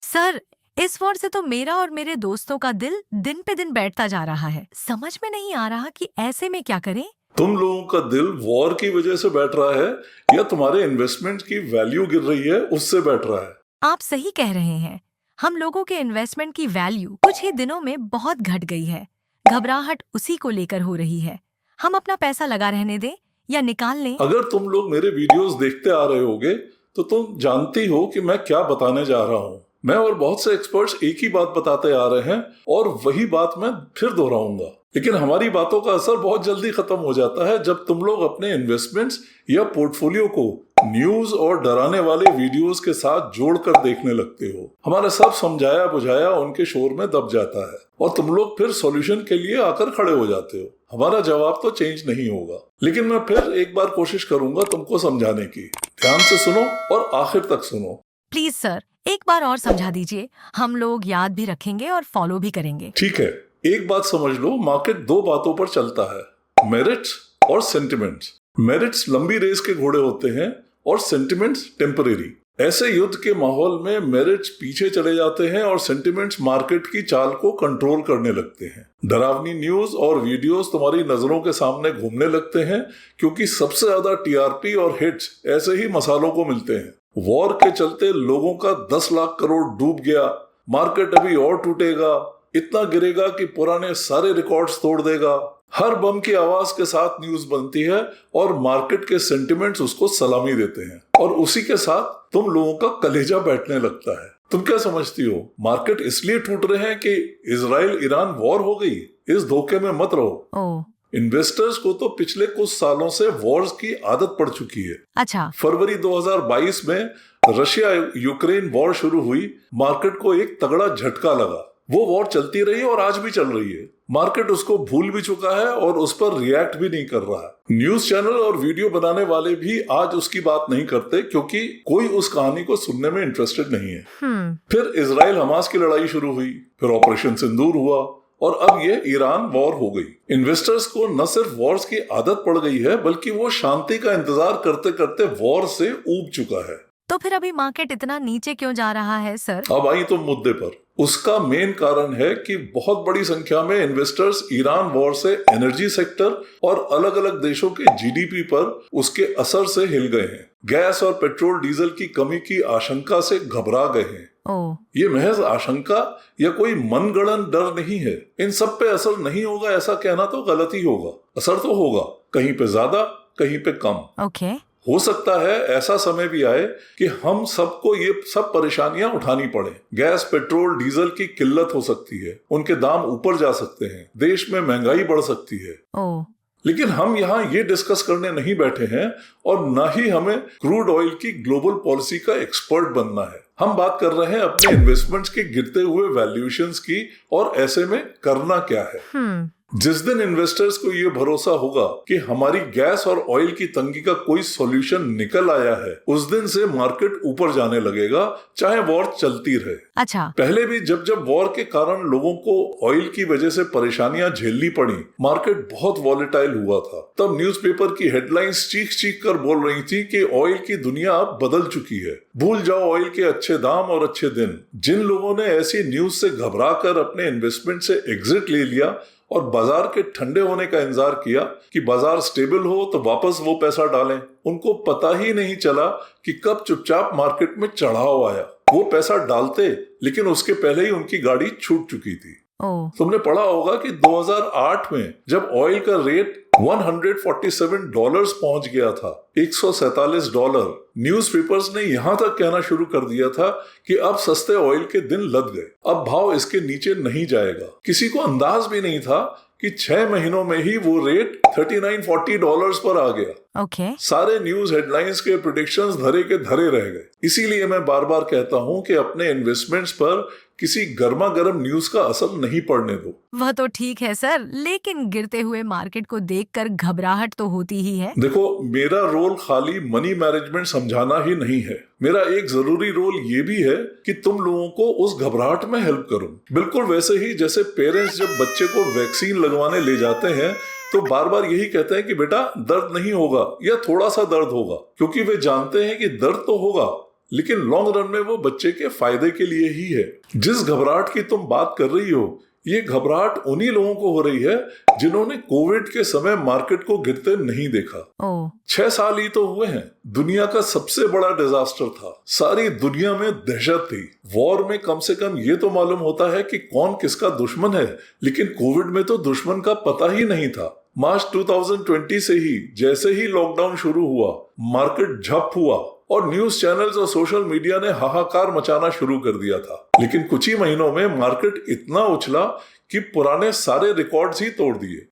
Sir, इस war से तो मेरा और मेरे दोस्तों का दिल दिन पे दिन बैठता जा रहा है। समझ में नहीं आ रहा कि ऐसे में क्या करें। तुम लोगों का दिल वॉर की वजह से बैठ रहा है या तुम्हारे इन्वेस्टमेंट की वैल्यू गिर रही है उससे बैठ रहा है? आप सही कह रहे हैं। हम लोगों के इन्वेस्टमेंट की वैल्यू कुछ ही दिनों में बहुत घट गई है। घबराहट उसी को लेकर हो रही है। हम अपना पैसा लगा रहने दें या निकाल लें? अगर तुम लोग मेरे वीडियोस देखते आ रहे होगे तो तुम जानती हो कि मैं क्या बताने जा रहा हूँ। मैं और बहुत से एक्सपर्ट्स एक ही बात बताते आ रहे हैं और वही बात मैं फिर दोहराऊंगा। लेकिन हमारी बातों का असर बहुत जल्दी खत्म हो जाता है जब तुम लोग अपने इन्वेस्टमेंट्स या पोर्टफोलियो को न्यूज और डराने वाले वीडियोस के साथ जोड़कर देखने लगते हो। हमारा सब समझाया बुझाया उनके शोर में दब जाता है और तुम लोग फिर सॉल्यूशन के लिए आकर खड़े हो जाते हो। हमारा जवाब तो चेंज नहीं होगा, लेकिन मैं फिर एक बार कोशिश करूंगा तुमको समझाने की। ध्यान से सुनो और आखिर तक सुनो। प्लीज सर, एक बार और समझा दीजिए। हम लोग याद भी रखेंगे और फॉलो भी करेंगे। ठीक है, एक बात समझ लो, मार्केट दो बातों पर चलता है, मेरिट्स और सेंटिमेंट्स। मेरिट्स लंबी रेस के घोड़े होते हैं और सेंटिमेंट्स टेम्परेरी। ऐसे युद्ध के माहौल में मेरिट्स पीछे चले जाते हैं और सेंटिमेंट्स मार्केट की चाल को कंट्रोल करने लगते हैं। डरावनी न्यूज और वीडियोस तुम्हारी नजरों के सामने घूमने लगते हैं क्योंकि सबसे ज्यादा टीआरपी और हिट्स ऐसे ही मसालों को मिलते हैं। वॉर के चलते लोगों का 10 लाख करोड़ डूब गया, मार्केट अभी और टूटेगा, इतना गिरेगा कि पुराने सारे रिकॉर्ड्स तोड़ देगा। हर बम की आवाज के साथ न्यूज बनती है और मार्केट के सेंटिमेंट्स उसको सलामी देते हैं और उसी के साथ तुम लोगों का कलेजा बैठने लगता है। तुम क्या समझती हो मार्केट इसलिए टूट रहे हैं कि इजराइल ईरान वॉर हो गई? इस धोखे में मत रहो। इन्वेस्टर्स को तो पिछले कुछ सालों से वॉर्स की आदत पड़ चुकी है। अच्छा। फरवरी 2022 में रशिया यूक्रेन वॉर शुरू हुई, मार्केट को एक तगड़ा झटका लगा। वो वॉर चलती रही और आज भी चल रही है। मार्केट उसको भूल भी चुका है और उस पर रिएक्ट भी नहीं कर रहा। न्यूज चैनल और वीडियो बनाने वाले भी आज उसकी बात नहीं करते क्योंकि कोई उस कहानी को सुनने में इंटरेस्टेड नहीं है। फिर इजराइल हमास की लड़ाई शुरू हुई, फिर ऑपरेशन सिंदूर हुआ और अब ये ईरान वॉर हो गई। इन्वेस्टर्स को न सिर्फ वॉर्स की आदत पड़ गई है बल्कि वो शांति का इंतजार करते करते वॉर से ऊब चुका है। तो फिर अभी मार्केट इतना नीचे क्यों जा रहा है सर? अब आई तुम मुद्दे पर। उसका मेन कारण है कि बहुत बड़ी संख्या में इन्वेस्टर्स ईरान वॉर से एनर्जी सेक्टर और अलग अलग देशों के जीडीपी पर उसके असर से हिल गए हैं। गैस और पेट्रोल डीजल की कमी की आशंका से घबरा गए हैं। ये महज आशंका या कोई मनगढ़ंत डर नहीं है। इन सब पे असर नहीं होगा ऐसा कहना तो गलत ही होगा। असर तो होगा, कहीं पे ज्यादा कहीं पे कम। ओके। हो सकता है ऐसा समय भी आए कि हम सबको ये सब परेशानियां उठानी पड़े। गैस पेट्रोल डीजल की किल्लत हो सकती है, उनके दाम ऊपर जा सकते हैं, देश में महंगाई बढ़ सकती है। लेकिन हम यहाँ ये डिस्कस करने नहीं बैठे हैं और न ही हमें क्रूड ऑयल की ग्लोबल पॉलिसी का एक्सपर्ट बनना है। हम बात कर रहे हैं अपने इन्वेस्टमेंट्स के गिरते हुए वैल्यूएशंस की और ऐसे में करना क्या है। जिस दिन इन्वेस्टर्स को ये भरोसा होगा कि हमारी गैस और ऑयल की तंगी का कोई सॉल्यूशन निकल आया है, उस दिन से मार्केट ऊपर जाने लगेगा, चाहे वॉर चलती रहे। अच्छा। पहले भी जब वॉर के कारण लोगों को ऑयल की वजह से परेशानियां झेलनी पड़ी, मार्केट बहुत वॉलेटाइल हुआ था। तब न्यूज़पेपर की हेडलाइंस चीख चीख कर बोल रही थी कि ऑयल की दुनिया अब बदल चुकी है, भूल जाओ ऑयल के अच्छे दाम और अच्छे दिन। जिन लोगों ने ऐसी न्यूज से घबरा कर अपने इन्वेस्टमेंट से एग्जिट ले लिया और बाजार के ठंडे होने का इंतजार किया कि बाजार स्टेबल हो तो वापस वो पैसा डालें, उनको पता ही नहीं चला कि कब चुपचाप मार्केट में चढ़ाव आया। वो पैसा डालते लेकिन उसके पहले ही उनकी गाड़ी छूट चुकी थी। तुमने पढ़ा होगा कि 2008 में जब ऑयल का रेट $147 पहुंच गया था, $147, न्यूज़पेपर्स ने यहां तक कहना शुरू कर दिया था कि अब सस्ते ऑयल के दिन लद गए, अब भाव इसके नीचे नहीं जाएगा। किसी को अंदाज भी नहीं था कि 6 महीनों में ही वो रेट $39-40 पर आ गया। सारे न्यूज हेडलाइंस के प्रेडिक्शंस धरे के धरे रह गए। इसीलिए मैं बार बार कहता हूँ कि अपने इन्वेस्टमेंट्स पर किसी गर्मा गर्म न्यूज का असर नहीं पड़ने दो। वह तो ठीक है सर, लेकिन गिरते हुए मार्केट को देखकर घबराहट तो होती ही है। देखो, मेरा रोल खाली मनी मैनेजमेंट समझाना ही नहीं है। मेरा एक जरूरी रोल ये भी है कि तुम लोगों को उस घबराहट में हेल्प करूं। बिल्कुल वैसे ही जैसे पेरेंट्स जब बच्चे को वैक्सीन लगवाने ले जाते हैं तो बार बार यही कहते हैं कि बेटा दर्द नहीं होगा या थोड़ा सा दर्द होगा, क्योंकि वे जानते हैं कि दर्द तो होगा लेकिन लॉन्ग रन में वो बच्चे के फायदे के लिए ही है। जिस घबराहट की तुम बात कर रही हो, ये घबराहट उन्हीं लोगों को हो रही है जिन्होंने कोविड के समय मार्केट को गिरते नहीं देखा। 6 साल ही तो हुए हैं। दुनिया का सबसे बड़ा डिजास्टर था। सारी दुनिया में दहशत थी। वॉर में कम से कम ये तो मालूम होता है कि कौन किसका दुश्मन है, लेकिन कोविड में तो दुश्मन का पता ही नहीं था। मार्च 2020 से ही जैसे ही लॉकडाउन शुरू हुआ, मार्केट झप हुआ और न्यूज चैनल्स और सोशल मीडिया ने हाहाकार मचाना शुरू कर दिया था। लेकिन कुछ ही महीनों में मार्केट इतना उछला कि पुराने सारे रिकॉर्ड्स ही तोड़ दिए।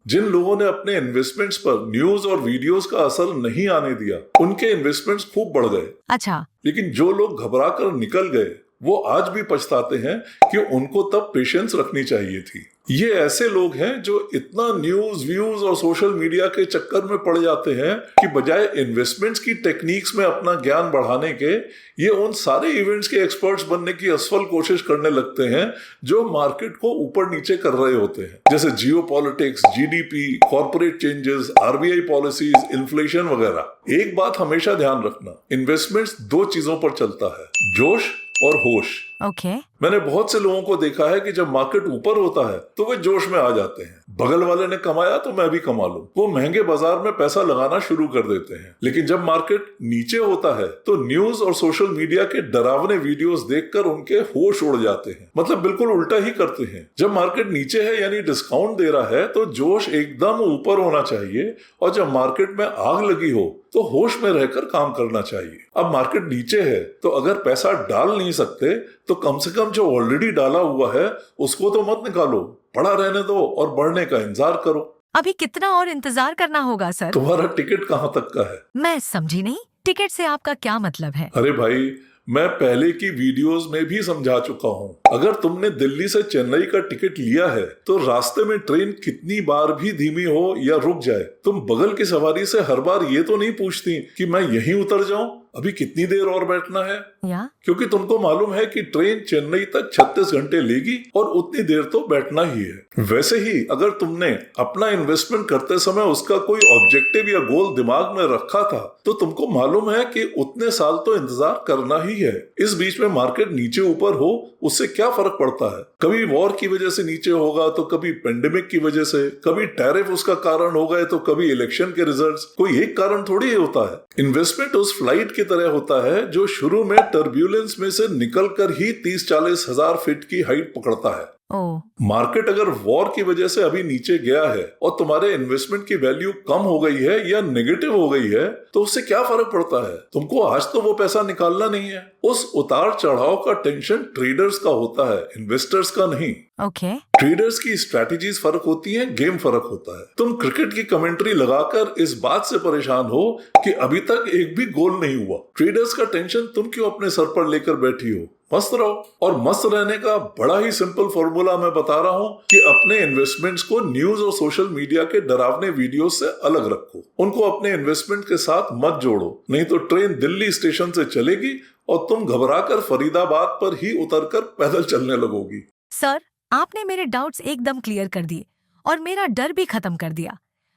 जिन लोगों ने अपने इन्वेस्टमेंट्स पर न्यूज और वीडियोस का असर नहीं आने दिया, उनके इन्वेस्टमेंट्स खूब बढ़ गए। अच्छा। लेकिन जो लोग घबरा कर निकल गए, वो आज भी पछताते हैं कि उनको तब पेशेंस रखनी चाहिए थी। ये ऐसे लोग हैं जो इतना न्यूज, व्यूज और सोशल मीडिया के चक्कर में पड़ जाते हैं कि बजाय इन्वेस्टमेंट्स की टेक्निक्स में अपना ज्ञान बढ़ाने के, ये उन सारे इवेंट्स के एक्सपर्ट्स बनने की असफल कोशिश करने लगते हैं जो मार्केट को ऊपर नीचे कर रहे होते हैं, जैसे जियो politics, GDP, corporate changes, RBI policies, inflation वगैरह। एक बात हमेशा ध्यान रखना, इन्वेस्टमेंट्स 2 चीजों पर चलता है, जोश और होश। मैंने बहुत से लोगों को देखा है कि जब मार्केट ऊपर होता है तो वे जोश में आ जाते हैं, बगल वाले ने कमाया तो मैं भी कमा लूं। वो महंगे बाजार में पैसा लगाना शुरू कर देते हैं। लेकिन जब मार्केट नीचे होता है तो न्यूज और सोशल मीडिया के डरावने वीडियोस देखकर उनके होश उड़ जाते हैं। मतलब बिल्कुल उल्टा ही करते हैं। जब मार्केट नीचे है यानी डिस्काउंट दे रहा है तो जोश एकदम ऊपर होना चाहिए, और जब मार्केट में आग लगी हो तो होश में रहकर काम करना चाहिए। अब मार्केट नीचे है तो अगर पैसा डाल नहीं सकते तो कम से कम जो ऑलरेडी डाला हुआ है उसको तो मत निकालो, पड़ा रहने दो और बढ़ने का इंतजार करो। अभी कितना और इंतजार करना होगा सर? तुम्हारा टिकट कहाँ तक का है? मैं समझी नहीं, टिकट से आपका क्या मतलब है? अरे भाई, मैं पहले की वीडियोस में भी समझा चुका हूँ। अगर तुमने दिल्ली से चेन्नई का टिकट लिया है तो रास्ते में ट्रेन कितनी बार भी धीमी हो या रुक जाए, तुम बगल की सवारी से हर बार ये तो नहीं पूछती कि मैं यहीं उतर जाऊं, अभी कितनी देर और बैठना है, क्योंकि तुमको मालूम है कि ट्रेन चेन्नई तक 36 घंटे लेगी और उतनी देर तो बैठना ही है। वैसे ही अगर तुमने अपना इन्वेस्टमेंट करते समय उसका कोई ऑब्जेक्टिव या गोल दिमाग में रखा था तो तुमको मालूम है कि उतने साल तो इंतजार करना ही है। इस बीच में मार्केट नीचे ऊपर हो उससे क्या फर्क पड़ता है? कभी वॉर की वजह से नीचे होगा तो कभी पेंडेमिक की वजह से, कभी टैरिफ उसका कारण हो गए तो कभी इलेक्शन के रिजल्ट्स। कोई एक कारण थोड़ी ही होता है। इन्वेस्टमेंट उस फ्लाइट की तरह होता है जो शुरू में टर्ब्यूलेंस में से निकलकर ही 30-40 हजार फीट की हाइट पकड़ता है। मार्केट अगर वॉर की वजह से अभी नीचे गया है और तुम्हारे इन्वेस्टमेंट की वैल्यू कम हो गई है या नेगेटिव हो गई है तो उससे क्या फर्क पड़ता है? तुमको आज तो वो पैसा निकालना नहीं है। उस उतार चढ़ाव का टेंशन ट्रेडर्स का होता है, इन्वेस्टर्स का नहीं। ट्रेडर्स की स्ट्रैटेजीज फर्क होती हैं, गेम फर्क होता है। तुम क्रिकेट की कमेंट्री लगाकर इस बात से परेशान हो कि अभी तक एक भी गोल नहीं हुआ। ट्रेडर्स का टेंशन तुम क्यों अपने सर पर लेकर बैठी हो? मस्त रहो। और मस्त रहने का बड़ा ही सिंपल फॉर्मूला मैं बता रहा हूँ कि अपने इन्वेस्टमेंट्स को न्यूज और सोशल मीडिया के डरावने वीडियो से अलग रखो। उनको अपने इन्वेस्टमेंट के साथ मत जोड़ो, नहीं तो ट्रेन दिल्ली स्टेशन से चलेगी और तुम घबराकर फरीदाबाद पर ही उतरकर पैदल चलने लगोगी। सर, आपने मेरे डाउट्स एकदम क्लियर कर दिए और मेरा डर भी खत्म कर दिया।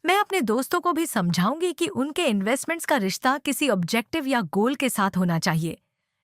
मैं अपने दोस्तों को भी समझाऊंगी कि उनके इन्वेस्टमेंट्स का रिश्ता किसी ऑब्जेक्टिव या गोल के साथ होना चाहिए,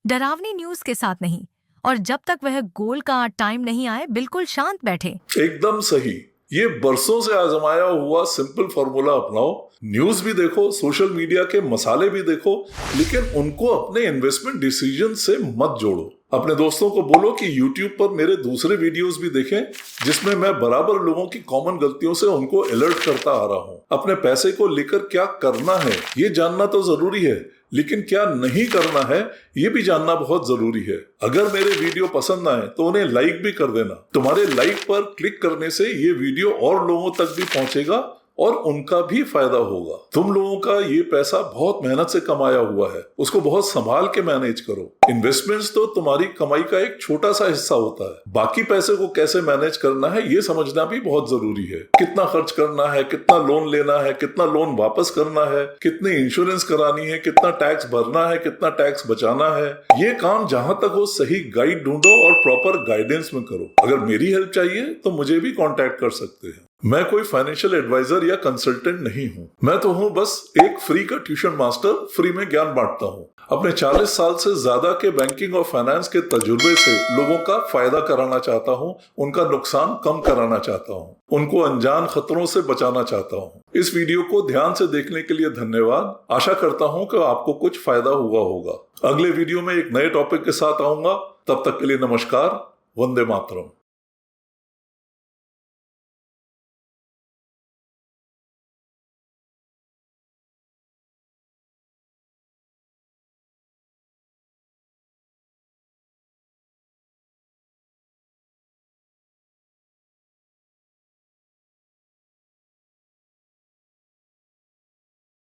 डरावनी न्यूज के साथ नहीं। और जब तक वह गोल का टाइम नहीं आए बिल्कुल शांत बैठे। एकदम सही। ये बरसों से आजमाया हुआ सिंपल फॉर्मूला अपनाओ। न्यूज भी देखो, सोशल मीडिया के मसाले भी देखो, लेकिन उनको अपने इन्वेस्टमेंट डिसीजन से मत जोड़ो। अपने दोस्तों को बोलो कि YouTube पर मेरे दूसरे वीडियोस भी देखें जिसमें मैं बराबर लोगों की कॉमन गलतियों से उनको अलर्ट करता आ रहा हूँ। अपने पैसे को लेकर क्या करना है ये जानना तो जरूरी है, लेकिन क्या नहीं करना है ये भी जानना बहुत जरूरी है। अगर मेरे वीडियो पसंद आए तो उन्हें लाइक भी कर देना। तुम्हारे लाइक पर क्लिक करने से ये वीडियो और लोगों तक भी पहुंचेगा और उनका भी फायदा होगा। तुम लोगों का ये पैसा बहुत मेहनत से कमाया हुआ है, उसको बहुत संभाल के मैनेज करो। इन्वेस्टमेंट्स तो तुम्हारी कमाई का एक छोटा सा हिस्सा होता है। बाकी पैसे को कैसे मैनेज करना है ये समझना भी बहुत जरूरी है। कितना खर्च करना है, कितना लोन लेना है, कितना लोन वापस करना है, कितनी इंश्योरेंस करानी है, कितना टैक्स भरना है, कितना टैक्स बचाना है, ये काम जहां तक हो सही गाइड ढूंढो और प्रॉपर गाइडेंस में करो। अगर मेरी हेल्प चाहिए तो मुझे भी कॉन्टेक्ट कर सकते हैं। मैं कोई फाइनेंशियल एडवाइजर या कंसल्टेंट नहीं हूँ। मैं तो हूँ बस एक फ्री का ट्यूशन मास्टर, फ्री में ज्ञान बांटता हूँ। अपने 40 साल से ज्यादा के बैंकिंग और फाइनेंस के तजुर्बे से लोगों का फायदा कराना चाहता हूँ, उनका नुकसान कम कराना चाहता हूँ, उनको अनजान खतरों से बचाना चाहता हूँ। इस वीडियो को ध्यान से देखने के लिए धन्यवाद। आशा करता हूँ कि आपको कुछ फायदा हुआ होगा। अगले वीडियो में एक नए टॉपिक के साथ आऊंगा। तब तक के लिए नमस्कार। वंदे मातरम।